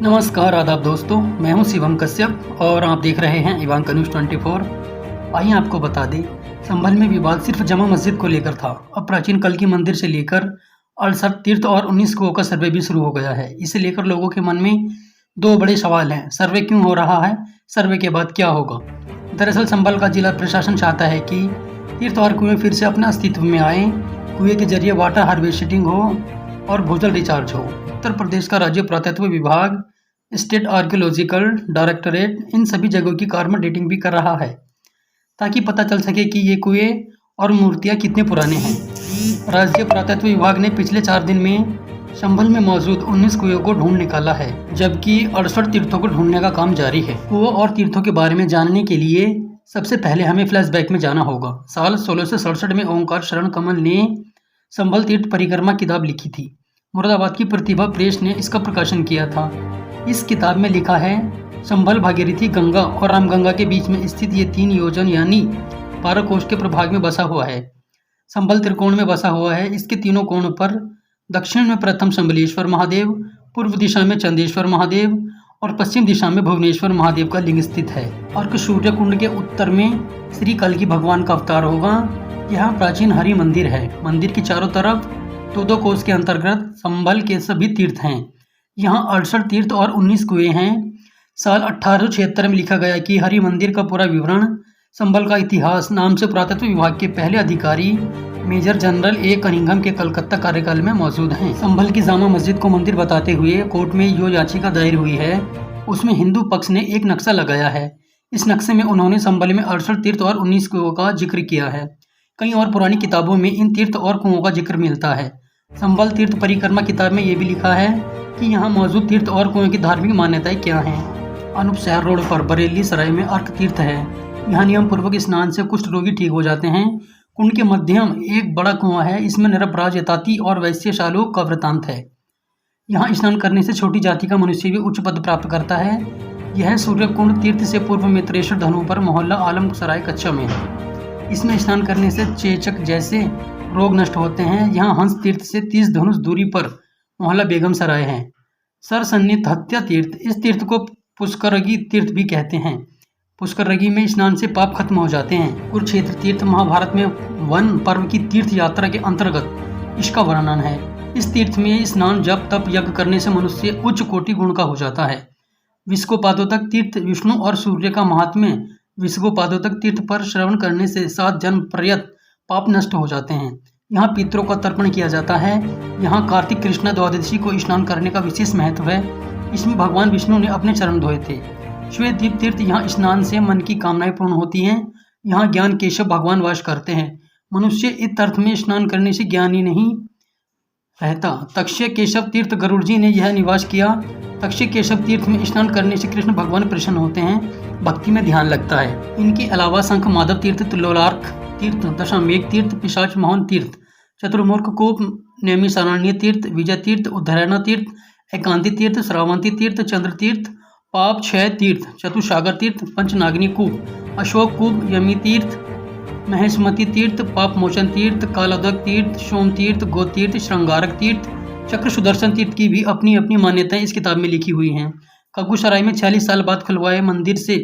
नमस्कार आदाब दोस्तों, मैं हूं शिवम कश्यप और आप देख रहे हैं इवांका न्यूज़ 24। आइए आपको बता दें, संभल में विवाद सिर्फ जमा मस्जिद को लेकर था। अब प्राचीन कल की मंदिर से लेकर 68 तीर्थ और 19 कुओं का सर्वे भी शुरू हो गया है। इसे लेकर लोगों के मन में दो बड़े सवाल हैं। सर्वे क्यों हो रहा है? सर्वे के बाद क्या होगा? दरअसल संभल का जिला प्रशासन चाहता है कि तीर्थ और कुएं फिर से अपने अस्तित्व में आए, कुएं के जरिए वाटर हार्वेस्टिंग हो और भूजल रिचार्ज हो। उत्तर प्रदेश का राज्य पुरातत्व विभाग, स्टेट आर्कियोलॉजिकल डायरेक्टरेट इन सभी जगहों की कार्बन डेटिंग भी कर रहा है ताकि पता चल सके कि ये कुएं और मूर्तियां कितने पुराने हैं। राज्य पुरातत्व विभाग ने पिछले 4 दिन में संभल में मौजूद 19 कुएं को ढूंढ निकाला है, जबकि 68 तीर्थों को ढूंढने का काम जारी है। कुओं और तीर्थों के बारे में जानने के लिए सबसे पहले हमें फ्लैशबैक में जाना होगा। साल 1667 में ओंकार शरण कमल ने संभल तीर्थ परिक्रमा किताब लिखी थी। मुरादाबाद की प्रतिभा प्रेस ने इसका प्रकाशन किया था। इस किताब में लिखा है, संभल भागीरथी गंगा और रामगंगा के बीच में स्थित ये 3 योजन यानी 12 कोष के प्रभाग में बसा हुआ है। संभल त्रिकोण में बसा हुआ है। इसके तीनों कोणों पर दक्षिण में प्रथम संबलेश्वर महादेव, पूर्व दिशा में चंदेश्वर महादेव और पश्चिम दिशा में भुवनेश्वर महादेव का लिंग स्थित है। और सूर्य कुंड के उत्तर में श्री कल्कि भगवान का अवतार होगा। यहाँ प्राचीन हरि मंदिर है। मंदिर की चारों तरफ 2-2 कोष के अंतर्गत संभल के सभी तीर्थ हैं। यहाँ 68 तीर्थ और 19 कुएं हैं। साल 1876 में लिखा गया कि हरि मंदिर का पूरा विवरण, संभल का इतिहास नाम से पुरातत्व विभाग के पहले अधिकारी मेजर जनरल ए कनिंघम के कलकत्ता कार्यकाल में मौजूद हैं। संभल की जामा मस्जिद को मंदिर बताते हुए कोर्ट में जो याचिका दायर हुई है, उसमें हिंदू पक्ष ने एक नक्शा लगाया है। इस नक्शे में उन्होंने संभल में 68 तीर्थ और 19 कुओं का जिक्र किया है। कई और पुरानी किताबों में इन तीर्थ और कुओं का जिक्र मिलता है। संभल तीर्थ परिक्रमा किताब में ये भी लिखा है कि यहाँ मौजूद तीर्थ और कुएं की धार्मिक मान्यताएं क्या हैं। अनूप शहर रोड पर बरेली सराय में अर्क तीर्थ है। यहाँ नियम पूर्वक स्नान से कुष्ठ रोगी ठीक हो जाते हैं। कुंड के मध्यम एक बड़ा कुआं है। इसमें निरपराध यताति और वैश्यशालू का वृतांत है। यहाँ स्नान करने से छोटी जाति का मनुष्य भी उच्च पद प्राप्त करता है। यह सूर्य कुंड तीर्थ से पूर्व में त्रेसठ धनु पर मोहल्ला आलम सराय कच्चा में है। इसमें स्नान करने से चेचक जैसे रोग नष्ट होते हैं। यहाँ हंस तीर्थ से 30 धनुष दूरी पर मोहल्ला बेगम सराय है। सरसन्नित हत्या तीर्थ, इस तीर्थ को पुष्करगी तीर्थ भी कहते हैं। पुष्करगी में स्नान से पाप खत्म हो जाते हैं। कुरुक्षेत्र तीर्थ महाभारत में वन पर्व की तीर्थ यात्रा के अंतर्गत इसका वर्णन है। इस तीर्थ में स्नान जप तप यज्ञ करने से मनुष्य उच्च कोटि गुण का हो जाता है। विष्णुपादोदक तीर्थ, विष्णु और सूर्य का महात्म्य। विष्णुपादोदक तीर्थ पर श्रवण करने से 7 जन्म पर्यंत पाप नष्ट हो जाते हैं। यहाँ पितरों का तर्पण किया जाता है। यहाँ कार्तिक कृष्ण द्वादशी को स्नान करने का विशेष महत्व है। इसमें भगवान विष्णु ने अपने चरण धोए थे। श्वेतद्वीप तीर्थ, यहाँ स्नान से मन की कामनाएं पूर्ण होती हैं। यहाँ ज्ञान केशव भगवान वास करते हैं। मनुष्य इस अर्थ में स्नान करने से ज्ञानी नहीं रहता। तक्षय केशव तीर्थ, गरुड़ जी ने यह निवास किया। तक्षय केशव तीर्थ में स्नान करने से कृष्ण भगवान प्रसन्न होते हैं। भक्ति में ध्यान लगता है। इनके अलावा शंख माधव तीर्थ, तुलोलार्क तीर्थ, दशामेघ तीर्थ, पिशाच मोहन तीर्थ, चतुर्मुख कूप, नैमिषारण्य तीर्थ, विजय तीर्थ, उद्धरणा तीर्थ, एकांती तीर्थ, श्रावंती तीर्थ, चंद्र तीर्थ, पाप क्षय तीर्थ, चतुसागर तीर्थ, पंचनागिनी कूप, अशोक कूप, यमी तीर्थ, महेशमती तीर्थ, पाप मोचन तीर्थ, कालोदक तीर्थ, सोम तीर्थ, गोतीर्थ, श्रृंगारक तीर्थ, चक्र सुदर्शन तीर्थ की भी अपनी अपनी मान्यताएं इस किताब में लिखी हुई हैं। खगुसराय में 46 साल बाद खुलवाए मंदिर से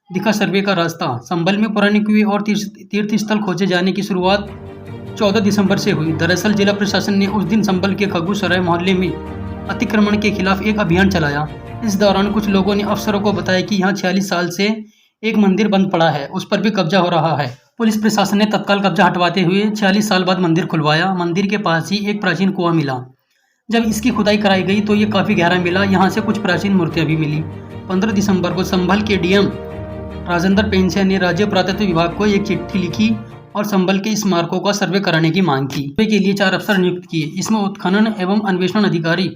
दिखा सर्वे का रास्ता। संभल में पुरानी कुएं और तीर्थ स्थल खोजे जाने की शुरुआत 14 दिसंबर से हुई। दरअसल जिला प्रशासन ने उस दिन संभल के खगुसराय मोहल्ले में अतिक्रमण के खिलाफ एक अभियान चलाया। इस दौरान कुछ लोगों ने अफसरों को बताया कि यहाँ 46 साल से एक मंदिर बंद पड़ा है, उस पर भी कब्जा हो रहा है। पुलिस प्रशासन ने तत्काल कब्जा हटवाते हुए 46 साल बाद मंदिर खुलवाया। मंदिर के पास ही एक प्राचीन कुआं मिला। जब इसकी खुदाई कराई गई तो ये काफ़ी गहरा मिला। यहाँ से कुछ प्राचीन मूर्तियाँ भी मिली। 15 दिसंबर को संभल के डीएम राजेंद्र पेंसिया ने राज्य पुरातत्व विभाग को एक चिट्ठी लिखी और संभल के स्मारकों का सर्वे कराने की मांग की। सर्वे के लिए 4 अफसर नियुक्त किए। इसमें उत्खनन एवं अन्वेषण अधिकारी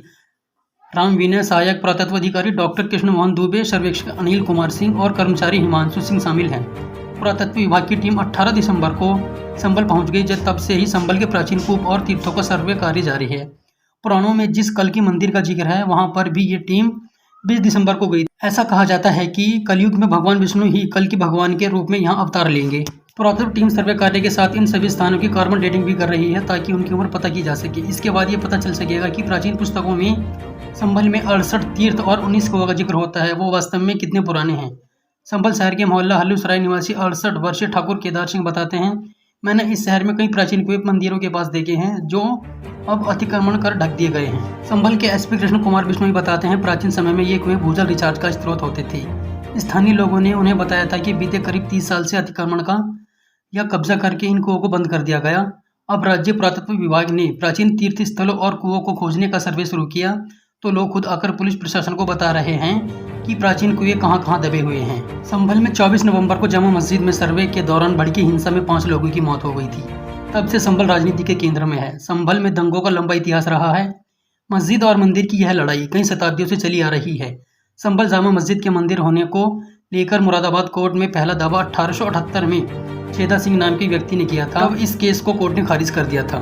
राम विनय, सहायक पुरातत्व अधिकारी डॉक्टर कृष्ण मोहन दुबे, सर्वेक्षक अनिल कुमार सिंह और कर्मचारी हिमांशु सिंह शामिल हैं। पुरातत्व विभाग की टीम 18 दिसंबर को संभल पहुंच गई। जब तब से ही संभल के प्राचीन कूप और तीर्थों का सर्वे कार्य जारी है। पुराणों में जिस कल्कि मंदिर का जिक्र है, वहां पर भी ये टीम 20 दिसंबर को गई। ऐसा कहा जाता है कि कलयुग में भगवान विष्णु ही कल्कि भगवान के रूप में यहाँ अवतार लेंगे। पुरातत्व टीम सर्वे कार्य के साथ इन सभी स्थानों की कार्बन डेटिंग भी कर रही है ताकि उनकी उम्र पता की जा सके। इसके बाद ये पता चल सकेगा कि प्राचीन पुस्तकों में संभल में 68 तीर्थ और 19 कुओं का जिक्र होता है, वो वास्तव में कितने पुराने हैं। संभल शहर के मोहल्ला हल्लूसराय निवासी 68 वर्षीय ठाकुर केदार सिंह बताते हैं, मैंने इस शहर में कई प्राचीन कुएं मंदिरों के पास देखे हैं जो अब अतिक्रमण कर ढक दिए गए हैं। संभल के एसपी कृष्ण कुमार बिश्नोई बताते हैं, प्राचीन समय में ये कुएं भूजल रिचार्ज का स्रोत होते थे। स्थानीय लोगों ने उन्हें बताया था कि बीते करीब 30 साल से अतिक्रमण का या कब्जा करके इन कुओं को बंद कर दिया गया। अब राज्य पुरातत्व विभाग ने प्राचीन तीर्थ स्थलों और कुओं को खोजने का सर्वे शुरू किया तो लोग खुद आकर पुलिस प्रशासन को बता रहे हैं कि प्राचीन कुएं कहां दबे हुए हैं। संभल में 24 नवंबर को जामा मस्जिद में सर्वे के दौरान भड़की हिंसा में 5 लोगों की मौत हो गई थी। तब से संभल राजनीति के केंद्र में है। संभल में दंगों का लंबा इतिहास रहा है। मस्जिद और मंदिर की यह लड़ाई कई शताब्दियों से चली आ रही है। संभल जामा मस्जिद के मंदिर होने को लेकर मुरादाबाद कोर्ट में पहला दावा 1878 में छेदा सिंह नाम के व्यक्ति ने किया था। अब इस केस को कोर्ट ने खारिज कर दिया था।